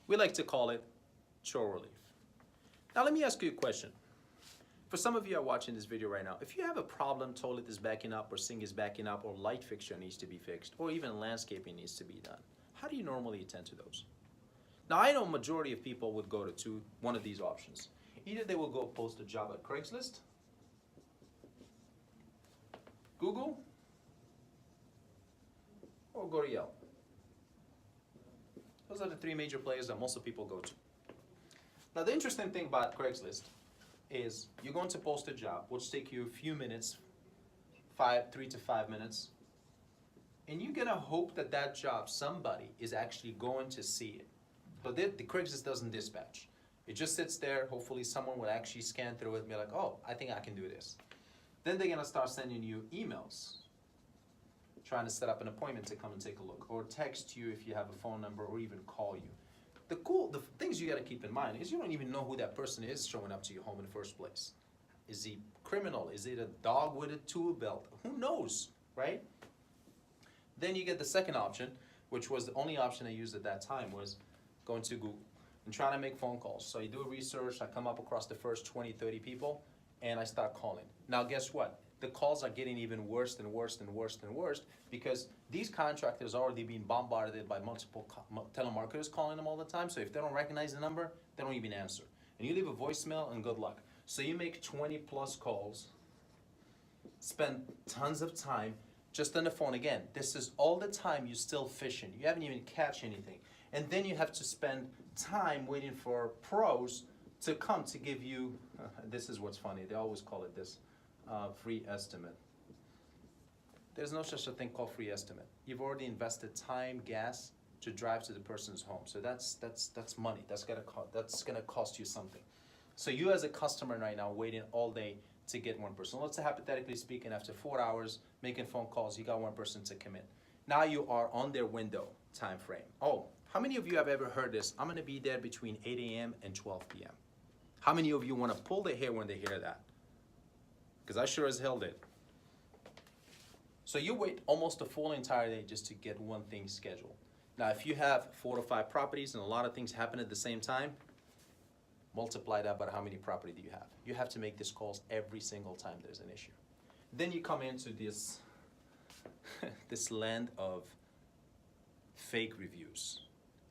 We like to call it ChoreRelief. Now let me ask you a question. For some of you are watching this video right now, if you have a problem, toilet is backing up or sink is backing up or light fixture needs to be fixed or even landscaping needs to be done, how do you normally attend to those? Now I know majority of people would go to one of these options. Either they will go post a job at Craigslist, Google, or go to Yelp. Those are the three major players that most of people go to. Now the interesting thing about Craigslist is you're going to post a job, which take you a few minutes, 3 to 5 minutes, and you're gonna hope that that job, somebody is actually going to see it. But the Craigslist doesn't dispatch. It just sits there. Hopefully someone will actually scan through it and be like, oh, I think I can do this. Then they're gonna start sending you emails, trying to set up an appointment to come and take a look, or text you if you have a phone number, or even call you. The things you gotta keep in mind is you don't even know who that person is showing up to your home in the first place. Is he criminal? Is it a dog with a tool belt? Who knows, right? Then you get the second option, which was the only option I used at that time, was going to Google and trying to make phone calls. So you do a research, I come up across the first 20, 30 people, and I start calling. Now guess what? The calls are getting even worse and worse and worse and worse because these contractors are already being bombarded by multiple telemarketers calling them all the time. So if they don't recognize the number, they don't even answer. And you leave a voicemail and good luck. So you make 20 plus calls, spend tons of time just on the phone. Again, this is all the time you're still fishing. You haven't even catch anything. And then you have to spend time waiting for pros to come to give you, this is what's funny, they always call it this, free estimate. There's no such a thing called free estimate. You've already invested time, gas to drive to the person's home. So that's money. That's gonna cost you something. So you as a customer right now waiting all day to get one person. Let's say hypothetically speaking, after 4 hours making phone calls, you got one person to come in. Now you are on their window time frame. Oh, how many of you have ever heard this? I'm gonna be there between 8 a.m. and 12 p.m. How many of you wanna pull their hair when they hear that? Because I sure as hell did. So you wait almost a full entire day just to get one thing scheduled. Now if you have 4 to 5 properties and a lot of things happen at the same time, multiply that by how many property do you have. You have to make these calls every single time there's an issue. Then you come into this, this land of fake reviews.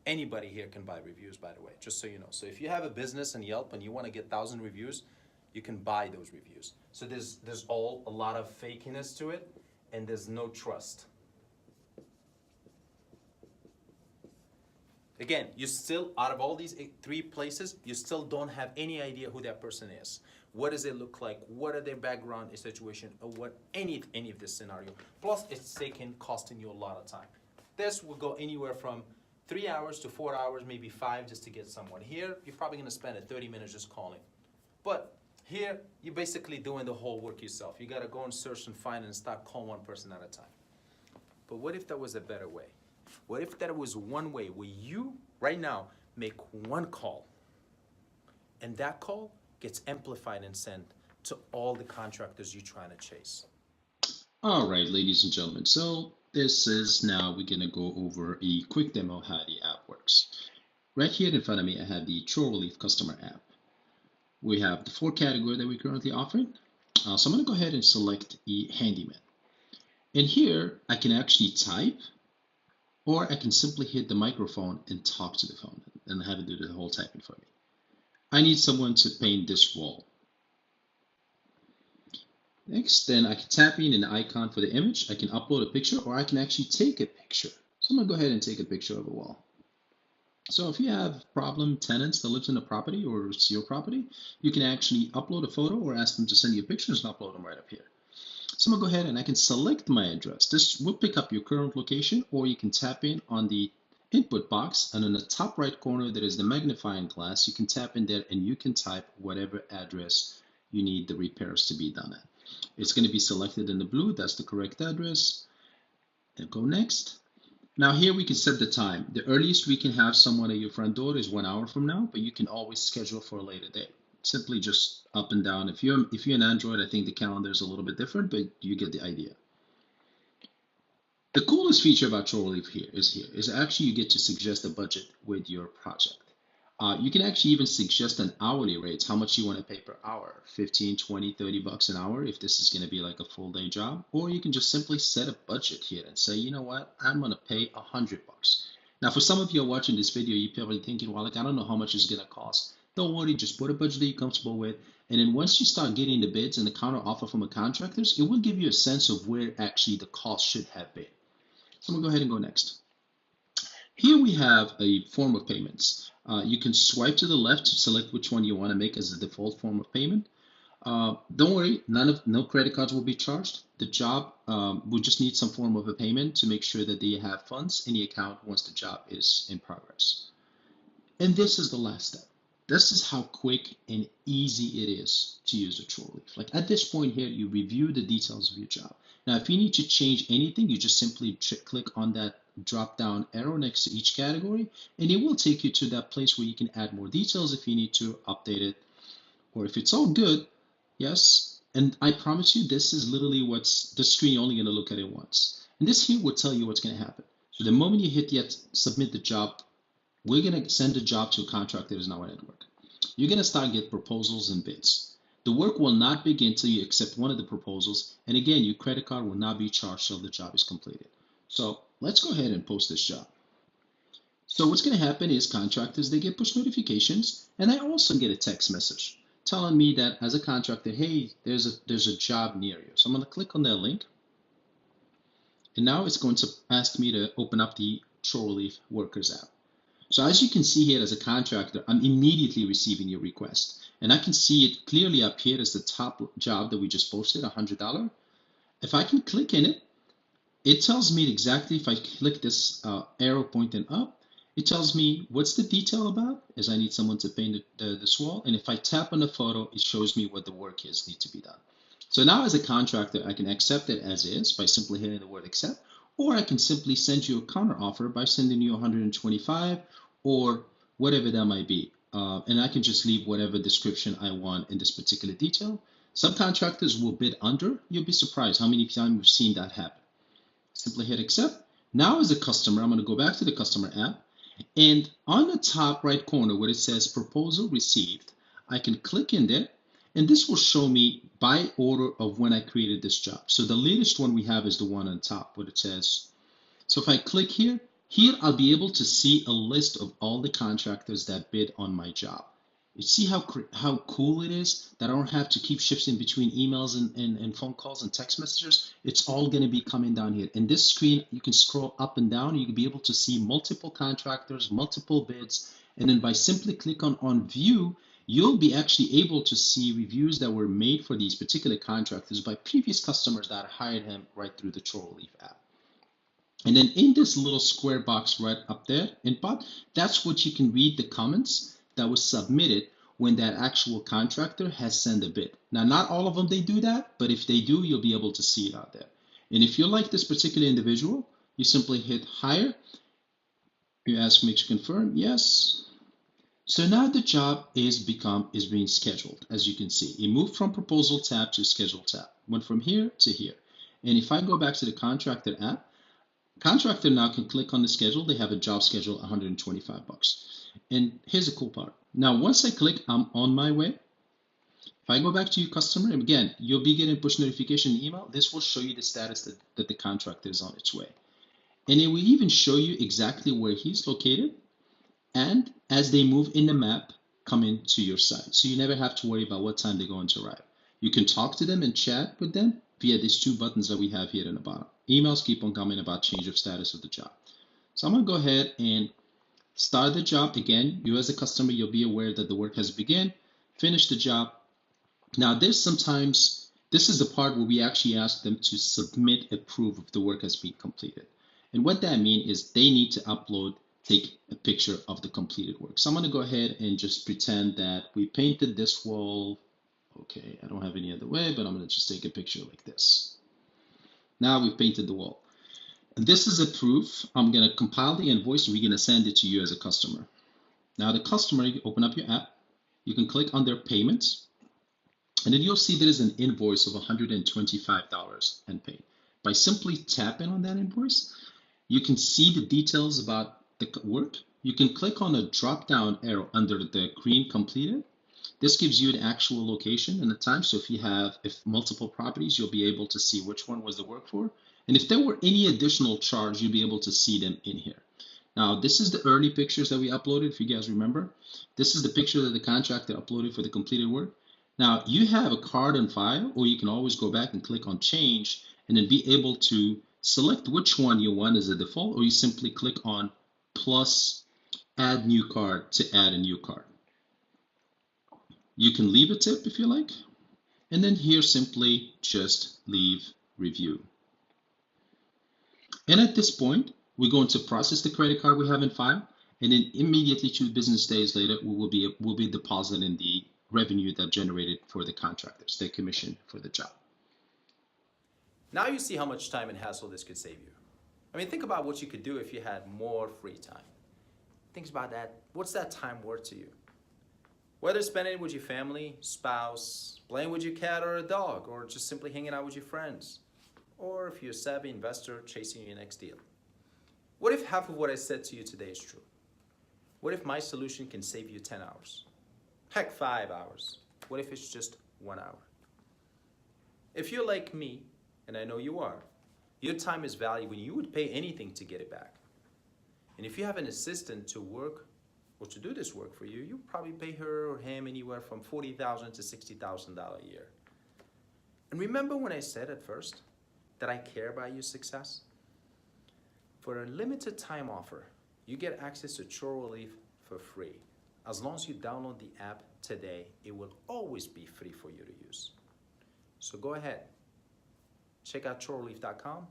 Anybody here can buy reviews, by the way, just so you know. So if you have a business in Yelp and you want to get 1,000 reviews, you can buy those reviews. So there's a lot of fakeness to it, and there's no trust. Again, you still, out of all these 3 places, you still don't have any idea who that person is. What does it look like? What are their background situation? Or what any of this scenario? Plus, it's costing you a lot of time. This will go anywhere from 3 hours to 4 hours, maybe 5, just to get someone. Here, you're probably gonna spend 30 minutes just calling. But here, you're basically doing the whole work yourself. You gotta go and search and find and start calling one person at a time. But what if there was a better way? What if there was one way where you, right now, make one call, and that call gets amplified and sent to all the contractors you're trying to chase? All right, ladies and gentlemen, so this is now we're gonna go over a quick demo of how the app works. Right here in front of me, I have the ChoreRelief customer app. We have the 4 categories that we're currently offering. So I'm gonna go ahead and select the Handyman. And here, I can actually type, or I can simply hit the microphone and talk to the phone and have it do the whole typing for me. I need someone to paint this wall. Next, then I can tap in an icon for the image. I can upload a picture, or I can actually take a picture. So I'm gonna go ahead and take a picture of the wall. So if you have problem tenants that lives in a property or it's your property, you can actually upload a photo or ask them to send you pictures and upload them right up here. So I'm gonna go ahead and I can select my address. This will pick up your current location, or you can tap in on the input box, and in the top right corner there is the magnifying glass. You can tap in there and you can type whatever address you need the repairs to be done at. It's going to be selected in the blue. That's the correct address. And go next. Now here we can set the time. The earliest we can have someone at your front door is 1 hour from now, but you can always schedule for a later date. Simply just up and down. If you're an Android, I think the calendar is a little bit different, but you get the idea. The coolest feature about ChoreRelief here is actually you get to suggest a budget with your project. You can actually even suggest an hourly rate, how much you want to pay per hour, 15, 20, 30 bucks an hour if this is going to be like a full day job. Or you can just simply set a budget here and say, you know what, I'm going to pay 100 bucks. Now, for some of you watching this video, you're probably thinking, well, like, I don't know how much it's going to cost. Don't worry, just put a budget that you're comfortable with. And then once you start getting the bids and the counter offer from the contractors, it will give you a sense of where actually the cost should have been. So I'm going to go ahead and go next. Here we have a form of payments. You can swipe to the left to select which one you want to make as a default form of payment. Don't worry, no credit cards will be charged. The job will just need some form of a payment to make sure that they have funds in the account once the job is in progress. And this is the last step. This is how quick and easy it is to use a ChoreRelief. Like at this point here, you review the details of your job. Now, if you need to change anything, you just simply click on that drop down arrow next to each category, and it will take you to that place where you can add more details if you need to update it, or if it's all good, yes. And I promise you, this is literally what's the screen. You're only going to look at it once, and this here will tell you what's going to happen. So the moment you hit yet submit the job, we're going to send the job to a contractor that is now at work. You're going to start get proposals and bids. The work will not begin until you accept one of the proposals, and again, your credit card will not be charged till the job is completed. So let's go ahead and post this job. So what's going to happen is contractors, they get push notifications, and I also get a text message telling me that as a contractor, hey, there's a job near you. So I'm going to click on that link, and now it's going to ask me to open up the ChoreRelief Workers app. So as you can see here as a contractor, I'm immediately receiving your request. And I can see it clearly up here as the top job that we just posted, $100. If I can click in it, it tells me exactly, if I click this arrow pointing up, it tells me what's the detail about, as I need someone to paint this wall. And if I tap on the photo, it shows me what the work is need to be done. So now as a contractor, I can accept it as is by simply hitting the word accept, or I can simply send you a counter offer by sending you 125 or whatever that might be. And I can just leave whatever description I want in this particular detail. Some contractors will bid under. You'll be surprised how many times we've seen that happen. Simply hit accept. Now as a customer, I'm going to go back to the customer app. And on the top right corner where it says proposal received, I can click in there. And this will show me by order of when I created this job. So the latest one we have is the one on top where it says. So if I click here, I'll be able to see a list of all the contractors that bid on my job. You see how cool it is that I don't have to keep shifting between emails and phone calls and text messages. It's all going to be coming down here. In this screen, you can scroll up and down. You can be able to see multiple contractors, multiple bids. And then by simply click on view, you'll be actually able to see reviews that were made for these particular contractors by previous customers that hired him right through the ChoreRelief app. And then in this little square box right up there, input, that's what you can read the comments that was submitted when that actual contractor has sent a bid. Now, not all of them, they do that, but if they do, you'll be able to see it out there. And if you like this particular individual, you simply hit hire. You ask me to confirm, yes. So now the job is being scheduled, as you can see. It moved from proposal tab to schedule tab, went from here to here. And if I go back to the contractor app, contractor now can click on the schedule. They have a job schedule, 125 bucks. And here's the cool part. Now, once I click, I'm on my way. If I go back to your customer, and again, you'll be getting push notification email. This will show you the status that the contractor is on its way. And it will even show you exactly where he's located. And as they move in the map, come into your site. So you never have to worry about what time they're going to arrive. You can talk to them and chat with them via these two buttons that we have here in the bottom. Emails keep on coming about change of status of the job. So I'm going to go ahead and start the job. Again, you as a customer, you'll be aware that the work has begun. Finish the job. Now, this is the part where we actually ask them to submit a proof of the work has been completed. And what that means is they need to take a picture of the completed work. So I'm going to go ahead and just pretend that we painted this wall. Okay, I don't have any other way, but I'm going to just take a picture like this. Now we've painted the wall. And this is a proof. I'm going to compile the invoice and we're going to send it to you as a customer. Now the customer, you open up your app, you can click on their payments, and then you'll see there is an invoice of $125 and paid. By simply tapping on that invoice, you can see the details about the work. You can click on the drop down arrow under the green completed. This gives you an actual location and the time. So if multiple properties, you'll be able to see which one was the work for. And if there were any additional charge, you'll be able to see them in here. Now, this is the early pictures that we uploaded, if you guys remember. This is the picture that the contractor uploaded for the completed work. Now, you have a card on file, or you can always go back and click on change and then be able to select which one you want as a default, or you simply click on plus add new card to add a new card. You can leave a tip if you like, and then here simply just leave review. And at this point, we're going to process the credit card we have in file, and then immediately 2 business days later, we'll be depositing the revenue that generated for the contractors, their commission for the job. Now you see how much time and hassle this could save you. I mean, think about what you could do if you had more free time. Think about that. What's that time worth to you? Whether spending it with your family, spouse, playing with your cat or a dog, or just simply hanging out with your friends, or if you're a savvy investor chasing your next deal. What if half of what I said to you today is true? What if my solution can save you 10 hours? Heck, 5 hours. What if it's just 1 hour? If you're like me, and I know you are, your time is valuable and you would pay anything to get it back. And if you have an assistant to work or to do this work for you, you probably pay her or him anywhere from $40,000 to $60,000 a year. And remember when I said at first that I care about your success? For a limited time offer, you get access to ChoreRelief for free. As long as you download the app today, it will always be free for you to use. So go ahead, check out ChoreRelief.com,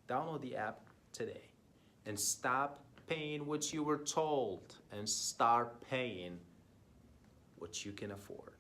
download the app today, and stop paying what you were told and start paying what you can afford.